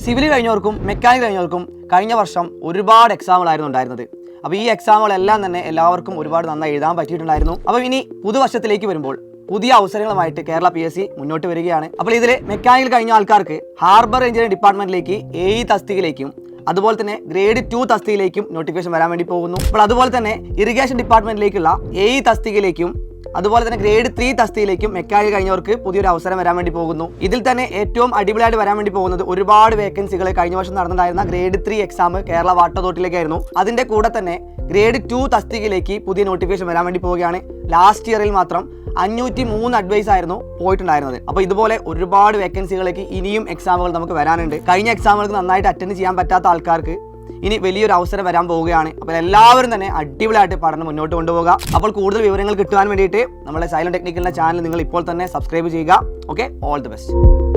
Civil കഴിഞ്ഞവർക്കും mechanical കഴിഞ്ഞവർക്കും കഴിഞ്ഞ വർഷം ഒരുപാട് എക്സാമുകളായിരുന്നു ഉണ്ടായിരുന്നത്. അപ്പോൾ ഈ എക്സാമുകളെല്ലാം തന്നെ എല്ലാവർക്കും ഒരുപാട് നന്നായി എഴുതാൻ പറ്റിയിട്ടുണ്ടായിരുന്നു. അപ്പോൾ ഇനി പുതുവർഷത്തിലേക്ക് വരുമ്പോൾ പുതിയ അവസരങ്ങളുമായിട്ട് കേരള PSC മുന്നോട്ട് വരികയാണ്. അപ്പോൾ ഇതിൽ മെക്കാനിക്കൽ കഴിഞ്ഞ ആൾക്കാർക്ക് ഹാർബർ എഞ്ചിനീയറിംഗ് ഡിപ്പാർട്ട്മെന്റിലേക്ക് AE തസ്തികയിലേക്കും അതുപോലെ തന്നെ ഗ്രേഡ് 2 തസ്തികയിലേക്കും നോട്ടിഫിക്കേഷൻ വരാൻ വേണ്ടി പോകുന്നു. അപ്പോൾ അതുപോലെ തന്നെ ഇറിഗേഷൻ ഡിപ്പാർട്ട്മെന്റിലേക്കുള്ള AE തസ്തികയിലേക്കും അതുപോലെ തന്നെ ഗ്രേഡ് 3 തസ്തികയിലേക്കും മെക്കാനിക്കൽ കഴിഞ്ഞവർക്ക് പുതിയൊരു അവസരം വരാൻ വേണ്ടി പോകുന്നു. ഇതിൽ തന്നെ ഏറ്റവും അടിപൊളിയായിട്ട് വരാൻ വേണ്ടി പോകുന്നത് ഒരുപാട് വേക്കൻസികൾ കഴിഞ്ഞ വർഷം നടന്നിട്ടുണ്ടായിരുന്ന ഗ്രേഡ് 3 എക്സാം കേരള വാട്ടർ അതോറിറ്റിയിലേക്കായിരുന്നു. അതിന്റെ കൂടെ തന്നെ ഗ്രേഡ് 2 തസ്തികയിലേക്ക് പുതിയ നോട്ടിഫിക്കേഷൻ വരാൻ വേണ്ടി പോവുകയാണ്. ലാസ്റ്റ് ഇയറിൽ മാത്രം 503 അഡ്വൈസ് ആയിരുന്നു പോയിട്ടുണ്ടായിരുന്നത്. അപ്പോൾ ഇതുപോലെ ഒരുപാട് വേക്കൻസികളിലേക്ക് ഇനിയും എക്സാമുകൾ നമുക്ക് വരാനുണ്ട്. കഴിഞ്ഞ എക്സാമുകൾക്ക് നന്നായിട്ട് അറ്റൻഡ് ചെയ്യാൻ പറ്റാത്ത ആൾക്കാർക്ക് ഇനി വലിയൊരു അവസരം വരാൻ പോവുകയാണ്. അപ്പോൾ എല്ലാവരും തന്നെ അടിപൊളിയായിട്ട് പഠനം മുന്നോട്ട് കൊണ്ടുപോകുക. അപ്പോൾ കൂടുതൽ വിവരങ്ങൾ കിട്ടുവാൻ വേണ്ടിയിട്ട് നമ്മുടെ സൈലന്റ് ടെക്നിക്കലിന്റെ ചാനൽ നിങ്ങൾ ഇപ്പോൾ തന്നെ സബ്സ്ക്രൈബ് ചെയ്യുക. Okay, all the best.